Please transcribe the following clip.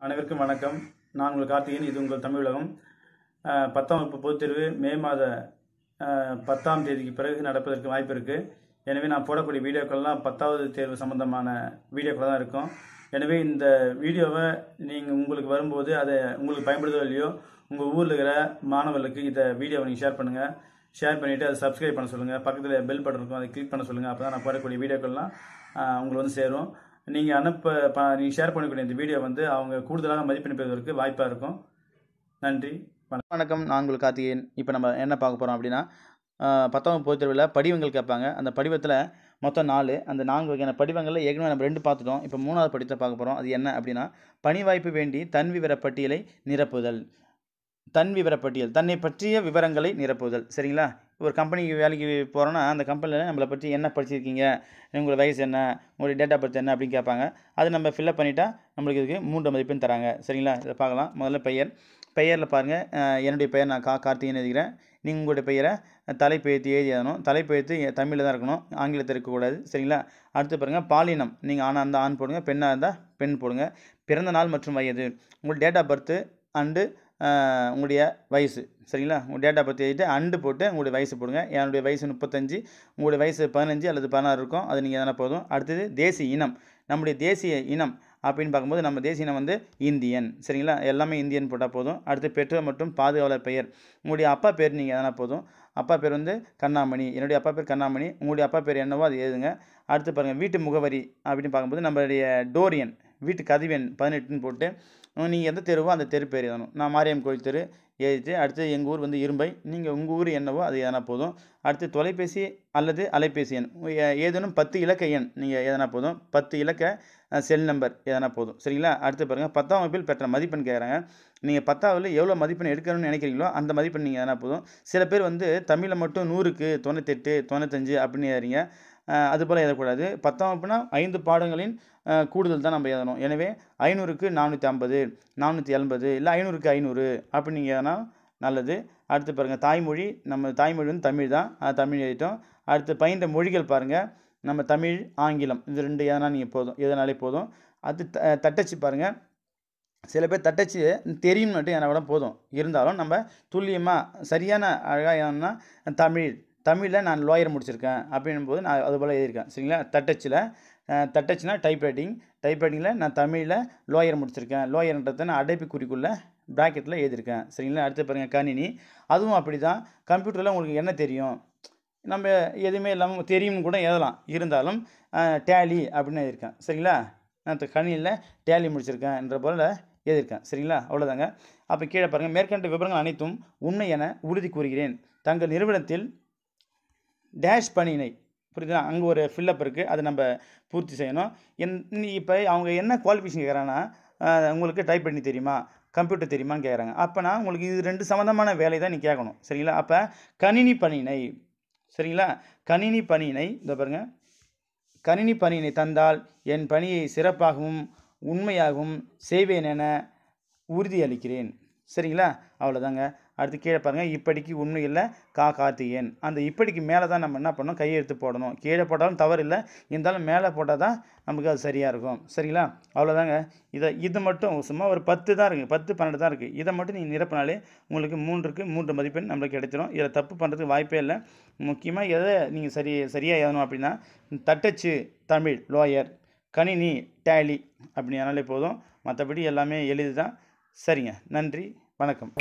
அனைவருக்கும் வணக்கம். நான் உங்கள் கார்த்திகேயன். இது உங்கள் தமிழ் உலகம். 10ஆம் வகுப்பு பொதுத் தேர்வு மே மாத 10ஆம் தேதிக்கு பிறகு நடப்பதற்கு வாய்ப்பு இருக்குது. எனவே நான் போடக்கூடிய வீடியோக்கள்லாம் 10வது தேர்வு சம்பந்தமான வீடியோக்கள் தான் இருக்கும். எனவே இந்த வீடியோவை நீங்கள் உங்களுக்கு வரும்போது அதை உங்களுக்கு பயன்படுதோ இல்லையோ உங்கள் ஊரில் இருக்கிற மாணவர்களுக்கு இந்த வீடியோவை நீங்கள் ஷேர் பண்ணுங்கள். ஷேர் பண்ணிவிட்டு அதை சப்ஸ்கிரைப் பண்ண சொல்லுங்கள். பக்கத்தில் பெல் பட்டன் இருக்கும், அதை கிளிக் பண்ண சொல்லுங்கள். அப்போ தான் நான் போடக்கூடிய வீடியோக்கள்லாம் உங்களுக்கு வந்து சேரும். நீங்கள் நீங்கள் ஷேர் பண்ணக்கூடிய இந்த வீடியோ வந்து அவங்க கூடுதலாக மதிப்பெண் பெறுவதற்கு வாய்ப்பாக இருக்கும். நன்றி, வணக்கம். நான் உங்களுக்கு கார்த்திகேயன். இப்போ நம்ம என்ன பார்க்க போகிறோம் அப்படின்னா, 10ஆம் பொதுத் தேர்வில் படிவங்கள் கேட்பாங்க. அந்த படிவத்தில் மொத்தம் 4. அந்த 4 வகையான படிவங்களில் ஏற்கனவே நம்ம 2 பார்த்துட்டோம். இப்போ 3வது படிவத்தை பார்க்க போகிறோம். அது என்ன அப்படின்னா, பணி வாய்ப்பு வேண்டி தன் விவர பட்டியலை நிரப்புதல். தன் விவரப்பட்டியல், தன்னை பற்றிய விவரங்களை நிரப்புதல். சரிங்களா? ஒரு கம்பெனிக்கு வேலைக்கு போகிறோன்னா அந்த கம்பெனியில் நம்மளை பற்றி என்ன படிச்சிருக்கீங்க, உங்களோட வயசு என்ன, உங்களுடைய டேட் ஆஃப் பர்த் என்ன அப்படின்னு கேட்பாங்க. அது நம்ம ஃபில்அப் பண்ணிட்டா நம்மளுக்கு இதுக்கு 3 மதிப்பெண் தராங்க. சரிங்களா? இதை பார்க்கலாம். முதல்ல பெயரில் பாருங்கள். என்னுடைய பெயர் நான் கார்த்திகேயன் எழுதிக்கிறேன். நீங்கள் உங்களுடைய பெயரை தலைப்பெழுத்து எழுதி எழுதணும். தலைப்பெழுத்து தமிழில் தான் இருக்கணும், ஆங்கிலத்தில் இருக்கக்கூடாது. சரிங்களா? அடுத்து பாருங்கள், பாலினம். நீங்கள் ஆணாக இருந்தால் ஆண் போடுங்க, பெண்ணாக இருந்தால் பெண் போடுங்க. பிறந்த நாள் மற்றும் வயது, உங்கள் டேட் ஆஃப் பர்த்து அண்டு உங்களுடைய வயசு. சரிங்களா? உங்கள் டேட் ஆஃப் பர்த் எழுதிட்டு அண்டு போட்டு உங்களுடைய வயசு போடுங்க. என்னுடைய வயசு 35, உங்களுடைய வயசு 15 அல்லது 16 இருக்கும். அது நீங்கள் எதனா போதும். அடுத்தது தேசிய இனம். நம்முடைய தேசிய இனம் அப்படின்னு பார்க்கும்போது நம்ம தேசிய இனம் வந்து இந்தியன். சரிங்களா? எல்லாமே இந்தியன் போட்டால் போதும். அடுத்து பெற்றோர் மற்றும் பாதுகாவலர் பெயர். உங்களுடைய அப்பா பேர் நீங்கள் எதனா போதும். அப்பா பேர் வந்து கண்ணாமணி. என்னுடைய அப்பா பேர் கண்ணாமணி. உங்களுடைய அப்பா பேர் என்னவோ அது எழுதுங்க. அடுத்து பாருங்கள், வீட்டு முகவரி அப்படின்னு பார்க்கும்போது நம்மளுடைய டோரியன் வீட்டு கதவு எண் 18ன்னு போட்டு நீங்கள் எந்த தெருவோ அந்த தெரு பேர் எழுதணும். நான் மாரியம் கோயில் தெரு எழுதிட்டு, அடுத்து எங்கள் ஊர் வந்து இரும்பை. நீங்கள் உங்கள் ஊர் என்னவோ அது எதனா போதும். அடுத்து தொலைபேசி அல்லது அலைபேசி எண் ஏதேனும் 10 இலக்க எண் நீங்கள் எதனா போதும். 10 இலக்க செல் நம்பர் எதனா போதும். சரிங்களா? அடுத்து பாருங்கள், 10ஆம் வகுப்பில் பெற்ற மதிப்பெண் கேட்குறாங்க. நீங்கள் 10ஆவதுல எவ்வளோ மதிப்பெண் எடுக்கணும்னு நினைக்கிறீங்களோ அந்த மதிப்பெண் நீங்கள் எதனா போதும். சில பேர் வந்து தமிழில் மட்டும் 100க்கு 98, 95 அப்படின்னு எழுதுறீங்க. அதுபோல் எழுதக்கூடாது. 10ஆம் வகுப்புனா 5 பாடங்களின் கூடுதல் தான் நம்ம எழுதணும். எனவே 500க்கு 450, 480 இல்லை 500க்கு 500 அப்படி நீங்கள் எதனா நல்லது. அடுத்து பாருங்கள், தாய்மொழி. நம்ம தாய்மொழி வந்து தமிழ் தான், தமிழ் எழுதிட்டோம். அடுத்து பயின்ற மொழிகள் பாருங்கள், நம்ம தமிழ், ஆங்கிலம் இது 2 எதனா நீங்கள் போதும், எதனாலே போதும். அது தட்டச்சு பாருங்கள். சில பேர் தட்டச்சு தெரியும் மட்டும் எதனா கூட போதும். இருந்தாலும் நம்ம துல்லியமாக சரியான அழகாக எதனா தமிழில் நான் லோயர் முடிச்சிருக்கேன் அப்படின்னும் நான் அதுபோல் எழுதியிருக்கேன். சரிங்களா? தட்டச்சுனா டைப்ரைட்டிங்கில் நான் தமிழில் லோயர் முடிச்சிருக்கேன். லோயர்ன்றதை நான் அடைப்புக்குறிக்குள்ளே ப்ராக்கெட்டில் எழுதியிருக்கேன். சரிங்களா? அடுத்து பாருங்கள், கணினி. அதுவும் அப்படி தான். கம்ப்யூட்டரில் உங்களுக்கு என்ன தெரியும், நம்ம எதுவுமே இல்லாமல் தெரியும்னு கூட எழுதலாம். இருந்தாலும் டேலி அப்படின்னு எழுதியிருக்கேன். சரிங்களா? நான் கணினியில் டேலி முடிச்சிருக்கேன்ற போல் எழுதியிருக்கேன். சரிங்களா? அவ்வளோதாங்க. அப்போ கீழே பாருங்கள், மேற்கண்ட விவரங்கள் அனைத்தும் உண்மை என உறுதி கூறுகிறேன். தங்கள் நிறுவனத்தில் டேஷ் பணியினை, புரியுதா? அங்கே ஒரு ஃபில்லப் இருக்குது, அதை நம்ம பூர்த்தி செய்யணும். இப்போ அவங்க என்ன குவாலிஃபிகேஷன் கேட்குறாங்கன்னா, உங்களுக்கு டைப் பண்ணி தெரியுமா, கம்ப்யூட்டர் தெரியுமான்னு கேட்குறாங்க. அப்போனா உங்களுக்கு இது 2 சம்மந்தமான வேலை தான் நீ கேட்கணும். சரிங்களா? அப்போ கணினி பணியினை. சரிங்களா? கணினி பணியினை இந்த பாருங்கள், கணினி பணியினை தந்தால் என் பணியை சிறப்பாகவும் உண்மையாகவும் செய்வேன் என உறுதியளிக்கிறேன். சரிங்களா? அவ்வளோதாங்க. அடுத்து கீழே பாருங்கள், இப்படிக்கு உண்மையில் கார்த்திகேயன். அந்த இப்படிக்கு மேலே தான் நம்ம என்ன பண்ணணும், கையெழுத்து போடணும். கீழே போட்டாலும் தவறு இல்லை, இருந்தாலும் மேலே போட்டால் தான் நமக்கு அது சரியாக இருக்கும். சரிங்களா? அவ்வளோதாங்க. இது மட்டும் சும்மா ஒரு 10 தான் இருக்குது, 10, 12 தான் இருக்குது. இதை மட்டும் நீங்கள் நிரப்பினாலே உங்களுக்கு 3க்கு 3 மதிப்பெண் நம்மளுக்கு கிடைச்சிடும். இதில் தப்பு பண்ணுறதுக்கு வாய்ப்பே இல்லை. முக்கியமாக எதை நீங்கள் சரியாக எழுதணும் அப்படின்னா, தட்டச்சு தமிழ் லோயர், கணினி டேலி அப்படி ஆனாலே போதும். மற்றபடி எல்லாமே எளிது தான். சரிங்க, நன்றி, வணக்கம்.